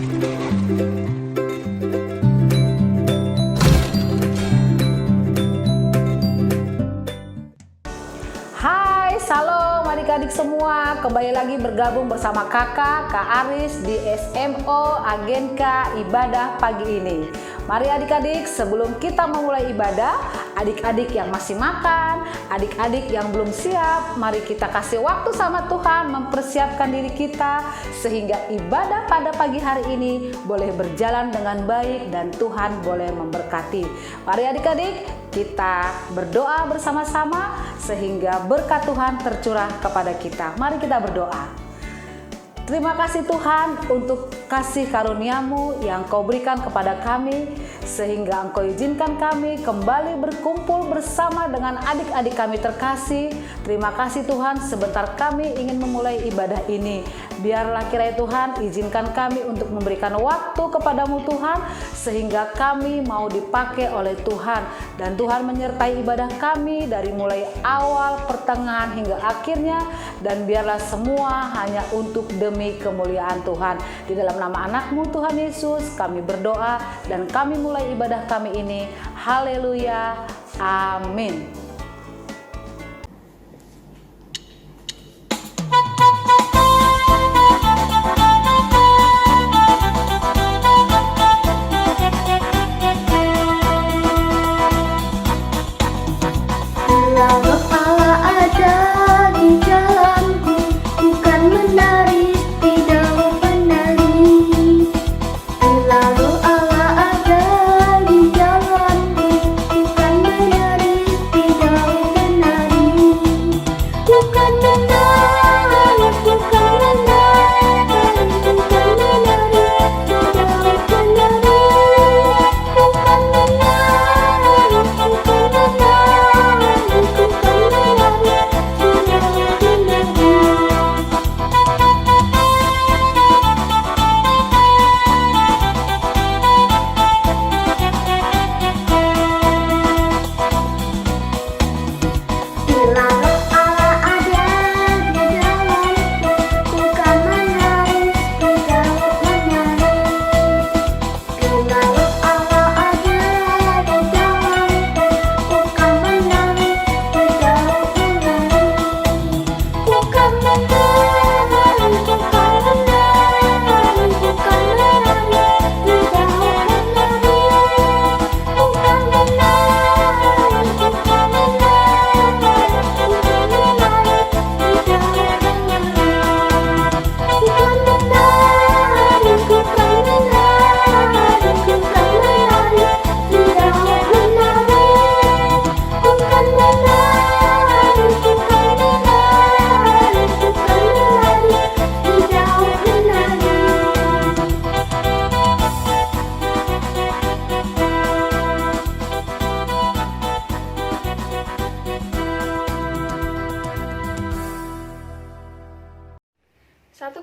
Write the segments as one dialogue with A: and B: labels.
A: Hai, salam adik-adik semua. Kembali lagi bergabung bersama Kak Aris di SMO Agenka Ibadah pagi ini. Mari adik-adik, sebelum kita memulai ibadah, adik-adik yang masih makan, adik-adik yang belum siap, mari kita kasih waktu sama Tuhan mempersiapkan diri kita sehingga ibadah pada pagi hari ini boleh berjalan dengan baik dan Tuhan boleh memberkati. Mari adik-adik, kita berdoa bersama-sama sehingga berkat Tuhan tercurah kepada kita. Mari kita berdoa. Terima kasih Tuhan untuk kasih karunia-Mu yang Kau berikan kepada kami, sehingga Engkau izinkan kami kembali berkumpul bersama dengan adik-adik kami terkasih. Terima kasih Tuhan, sebentar kami ingin memulai ibadah ini. Biarlah kiranya Tuhan izinkan kami untuk memberikan waktu kepadamu Tuhan, sehingga kami mau dipakai oleh Tuhan. Dan Tuhan menyertai ibadah kami dari mulai awal, pertengahan hingga akhirnya. Dan biarlah semua hanya untuk demi kemuliaan Tuhan. Di dalam nama anak-Mu Tuhan Yesus kami berdoa dan kami mulai ibadah kami ini. Haleluya. Amin.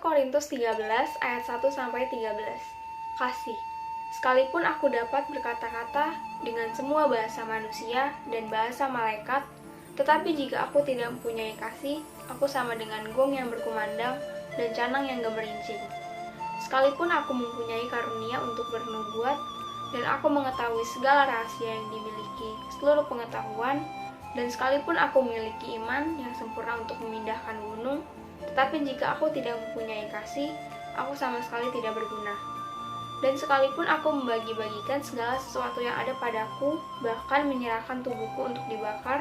B: Korintus 13 ayat 1-13. Kasih. Sekalipun aku dapat berkata-kata dengan semua bahasa manusia dan bahasa malaikat, tetapi jika aku tidak mempunyai kasih, aku sama dengan gong yang berkumandang dan canang yang gemerincing. Sekalipun aku mempunyai karunia untuk bernubuat dan aku mengetahui segala rahasia yang dimiliki seluruh pengetahuan, dan sekalipun aku memiliki iman yang sempurna untuk memindahkan gunung, tetapi jika aku tidak mempunyai kasih, aku sama sekali tidak berguna. Dan sekalipun aku membagi-bagikan segala sesuatu yang ada padaku, bahkan menyerahkan tubuhku untuk dibakar,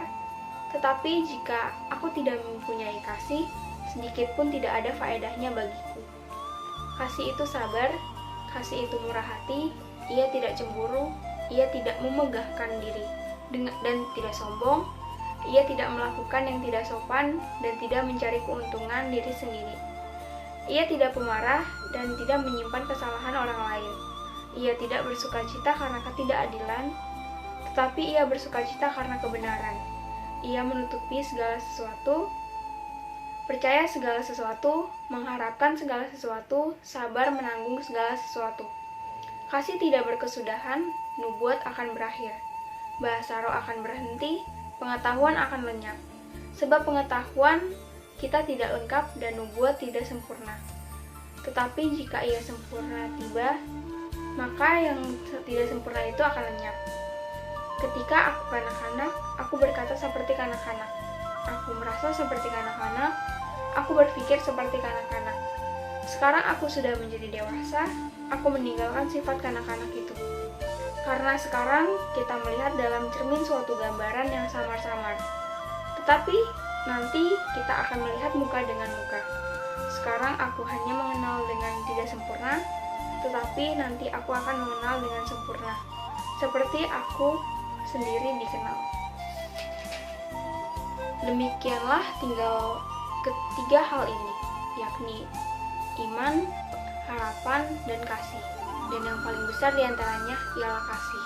B: tetapi jika aku tidak mempunyai kasih, sedikit pun tidak ada faedahnya bagiku. Kasih itu sabar, kasih itu murah hati, ia tidak cemburu, ia tidak memegahkan diri, dan tidak sombong, ia tidak melakukan yang tidak sopan dan tidak mencari keuntungan diri sendiri. Ia tidak pemarah dan tidak menyimpan kesalahan orang lain. Ia tidak bersukacita karena ketidakadilan, tetapi ia bersukacita karena kebenaran. Ia menutupi segala sesuatu, percaya segala sesuatu, mengharapkan segala sesuatu, sabar menanggung segala sesuatu. Kasih tidak berkesudahan, nubuat akan berakhir, bahasa roh akan berhenti, pengetahuan akan lenyap. Sebab pengetahuan kita tidak lengkap dan nubuat tidak sempurna. Tetapi jika ia sempurna tiba, maka yang tidak sempurna itu akan lenyap. Ketika aku kanak-kanak, aku berkata seperti kanak-kanak. Aku merasa seperti kanak-kanak, aku berpikir seperti kanak-kanak. Sekarang aku sudah menjadi dewasa, aku meninggalkan sifat kanak-kanak itu. Karena sekarang kita melihat dalam cermin suatu gambaran yang samar-samar. Tetapi nanti kita akan melihat muka dengan muka. Sekarang aku hanya mengenal dengan tidak sempurna, tetapi nanti aku akan mengenal dengan sempurna, seperti aku sendiri dikenal. Demikianlah tinggal ketiga hal ini, yakni iman, harapan, dan kasih. Dan yang paling besar diantaranya ialah kasih.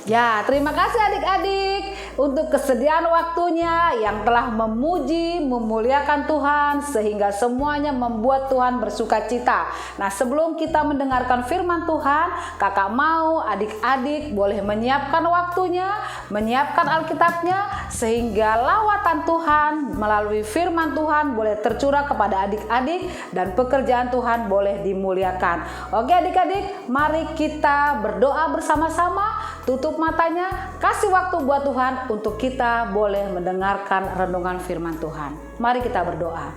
A: Ya, terima kasih adik-adik untuk kesediaan waktunya yang telah memuji, memuliakan Tuhan sehingga semuanya membuat Tuhan bersuka cita. Nah, sebelum kita mendengarkan firman Tuhan, kakak mau adik-adik boleh menyiapkan waktunya, menyiapkan Alkitabnya sehingga lawatan Tuhan melalui firman Tuhan boleh tercurah kepada adik-adik dan pekerjaan Tuhan boleh dimuliakan. Oke adik-adik, mari kita berdoa bersama-sama. Tutup matanya, kasih waktu buat Tuhan untuk kita boleh mendengarkan renungan firman Tuhan. Mari kita berdoa.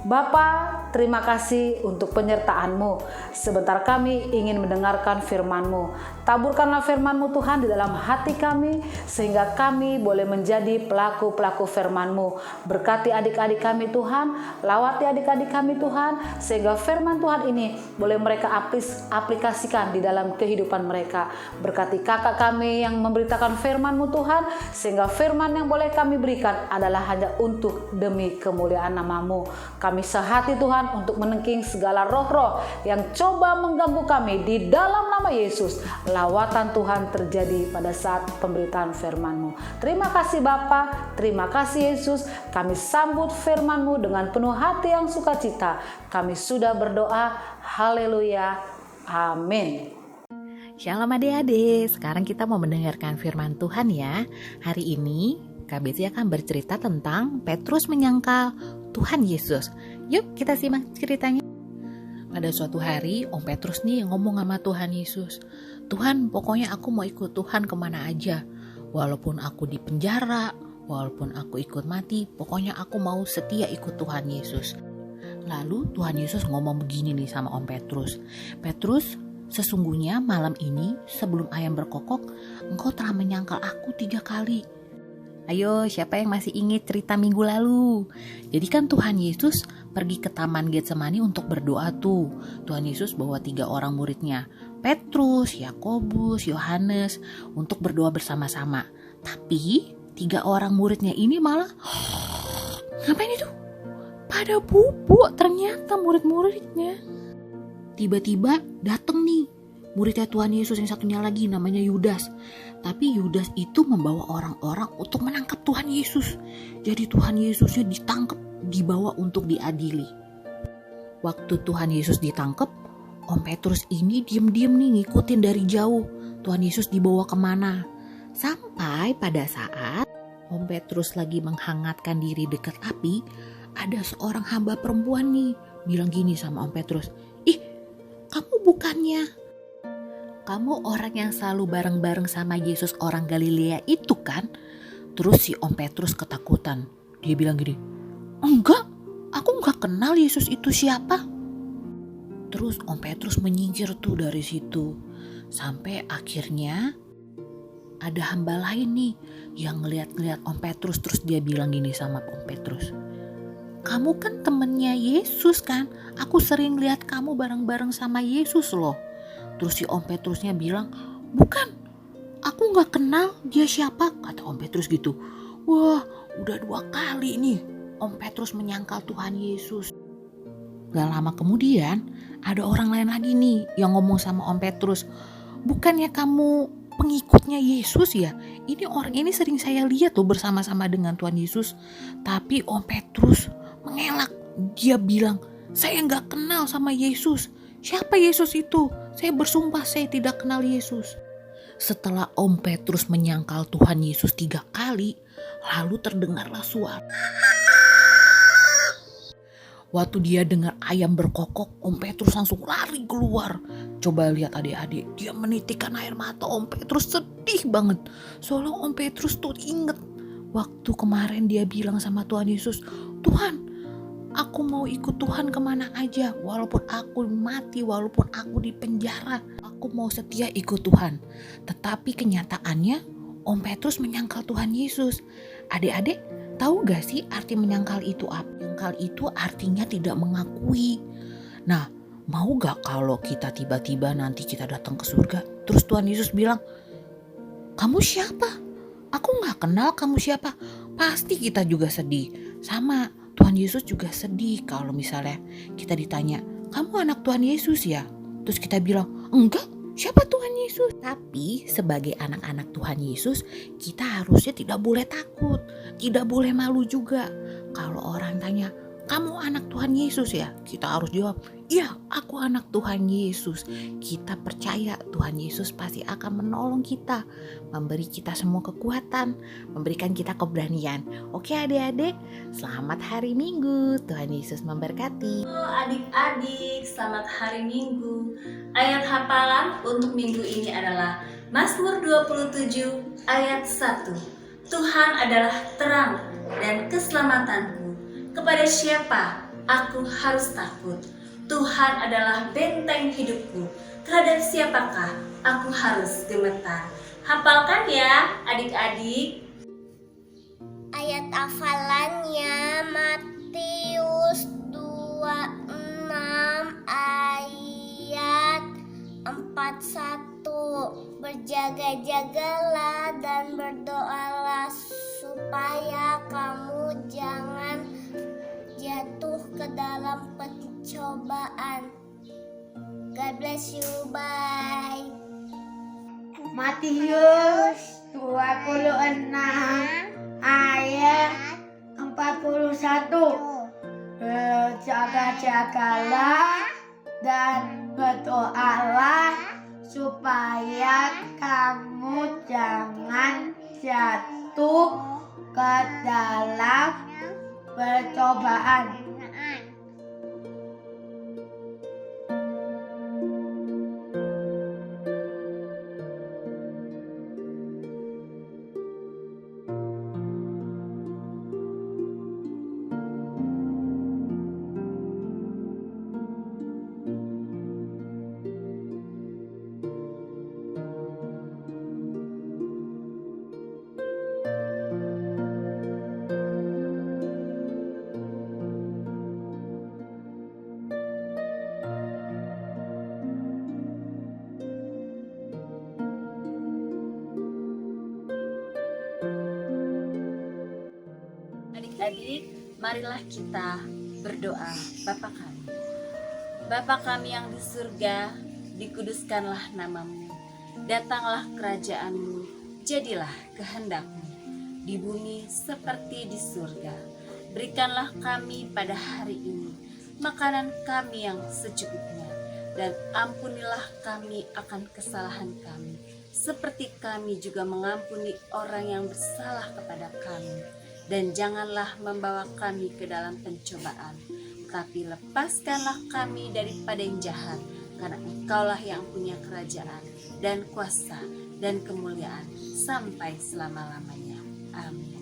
A: Bapa, terima kasih untuk penyertaan-Mu. Sebentar kami ingin mendengarkan firman-Mu. Taburkanlah firman-Mu Tuhan di dalam hati kami, sehingga kami boleh menjadi pelaku-pelaku firman-Mu. Berkati adik-adik kami Tuhan, lawati adik-adik kami Tuhan, sehingga firman Tuhan ini boleh mereka aplikasikan di dalam kehidupan mereka. Berkati kakak kami yang memberitakan firman-Mu Tuhan, sehingga firman yang boleh kami berikan adalah hanya untuk demi kemuliaan nama-Mu. Kami sehati Tuhan untuk menengking segala roh-roh yang coba mengganggu kami di dalam nama Yesus. Lawatan Tuhan terjadi pada saat pemberitaan firman-Mu. Terima kasih Bapa, terima kasih Yesus. Kami sambut firman-Mu dengan penuh hati yang sukacita. Kami sudah berdoa. Haleluya. Amin.
C: Shalom adik-adik, sekarang kita mau mendengarkan firman Tuhan ya. Hari ini Kak Betsy akan bercerita tentang Petrus menyangkal Tuhan Yesus. Yuk kita simak ceritanya. Pada suatu hari Om Petrus nih ngomong sama Tuhan Yesus, Tuhan, pokoknya aku mau ikut Tuhan kemana aja. Walaupun aku di penjara, walaupun aku ikut mati, pokoknya aku mau setia ikut Tuhan Yesus. Lalu Tuhan Yesus ngomong begini nih sama Om Petrus, Petrus, sesungguhnya malam ini sebelum ayam berkokok, engkau telah menyangkal aku 3 kali. Ayo, siapa yang masih ingat cerita minggu lalu? Jadi kan Tuhan Yesus pergi ke Taman Getsemani untuk berdoa tuh. Tuhan Yesus bawa 3 orang muridnya, Petrus, Yakobus, Yohanes, untuk berdoa bersama-sama. Tapi 3 orang muridnya ini malah ngapain itu? Pada bubuk ternyata murid-muridnya. Tiba-tiba datang nih muridnya Tuhan Yesus yang satunya lagi namanya Yudas. Tapi Yudas itu membawa orang-orang untuk menangkap Tuhan Yesus. Jadi Tuhan Yesusnya ditangkap, dibawa untuk diadili. Waktu Tuhan Yesus ditangkap, Om Petrus ini diam-diam nih ngikutin dari jauh. Tuhan Yesus dibawa kemana. Sampai pada saat Om Petrus lagi menghangatkan diri dekat api, ada seorang hamba perempuan nih bilang gini sama Om Petrus, ih, kamu orang yang selalu bareng-bareng sama Yesus orang Galilea itu kan? Terus si Om Petrus ketakutan. Dia bilang gini, enggak, aku enggak kenal Yesus itu siapa. Terus Om Petrus menyingkir tuh dari situ. Sampai akhirnya ada hamba lain nih yang ngeliat-ngeliat Om Petrus. Terus dia bilang gini sama Om Petrus, kamu kan temennya Yesus kan? Aku sering lihat kamu bareng-bareng sama Yesus loh. Terus si Om Petrusnya bilang, bukan, aku gak kenal dia siapa, kata Om Petrus gitu. Wah, udah 2 kali nih Om Petrus menyangkal Tuhan Yesus. Gak lama kemudian ada orang lain lagi nih yang ngomong sama Om Petrus, bukannya kamu pengikutnya Yesus ya? Ini orang ini sering saya lihat tuh bersama-sama dengan Tuhan Yesus. Tapi Om Petrus mengelak, dia bilang, saya gak kenal sama Yesus. Siapa Yesus itu? Saya bersumpah saya tidak kenal Yesus. Setelah Om Petrus menyangkal Tuhan Yesus 3 kali, lalu terdengarlah suara. Waktu dia dengar ayam berkokok, Om Petrus langsung lari keluar. Coba lihat adik-adik, dia menitikkan air mata. Om Petrus sedih banget. Soalnya Om Petrus tuh inget waktu kemarin dia bilang sama Tuhan Yesus, Tuhan, aku mau ikut Tuhan kemana aja, walaupun aku mati, walaupun aku di penjara, aku mau setia ikut Tuhan. Tetapi kenyataannya Om Petrus menyangkal Tuhan Yesus. Adik-adik tahu gak sih arti menyangkal itu apa? Menyangkal itu artinya tidak mengakui. Nah, mau gak kalau kita tiba-tiba nanti kita datang ke surga, terus Tuhan Yesus bilang, kamu siapa? Aku gak kenal kamu siapa. Pasti kita juga sedih. Sama Tuhan Yesus juga sedih kalau misalnya kita ditanya, kamu anak Tuhan Yesus ya? Terus kita bilang, enggak, siapa Tuhan Yesus? Tapi sebagai anak-anak Tuhan Yesus, kita harusnya tidak boleh takut, tidak boleh malu juga. Kalau orang tanya, kamu anak Tuhan Yesus ya? Kita harus jawab, iya, aku anak Tuhan Yesus. Kita percaya Tuhan Yesus pasti akan menolong kita, memberi kita semua kekuatan, memberikan kita keberanian. Oke adik-adik, selamat hari Minggu. Tuhan Yesus memberkati.
D: Halo adik-adik, selamat hari Minggu. Ayat hafalan untuk minggu ini adalah Mazmur 27 ayat 1. Tuhan adalah terang dan keselamatanku. Kepada siapa aku harus takut? Tuhan adalah benteng hidupku. Terhadap siapakah aku harus gemetar? Hafalkan ya adik-adik.
E: Ayat hafalannya Matius 26 ayat 41. Berjaga-jagalah dan berdoalah supaya kamu jangan jatuh ke dalam pencobaan. God bless you, bye.
F: Matius 26 ayat 41. Berjaga-jagalah dan berdoalah supaya kamu jangan jatuh ke dalam percobaan.
D: Adik-adik, marilah kita berdoa. Bapa kami. Bapa kami yang di surga, dikuduskanlah namamu. Datanglah kerajaanmu, jadilah kehendakmu di bumi seperti di surga. Berikanlah kami pada hari ini makanan kami yang secukupnya, dan ampunilah kami akan kesalahan kami, seperti kami juga mengampuni orang yang bersalah kepada kami. Dan janganlah membawa kami ke dalam pencobaan, tapi lepaskanlah kami daripada yang jahat, karena Engkaulah yang punya kerajaan dan kuasa dan kemuliaan sampai selama-lamanya. Amin.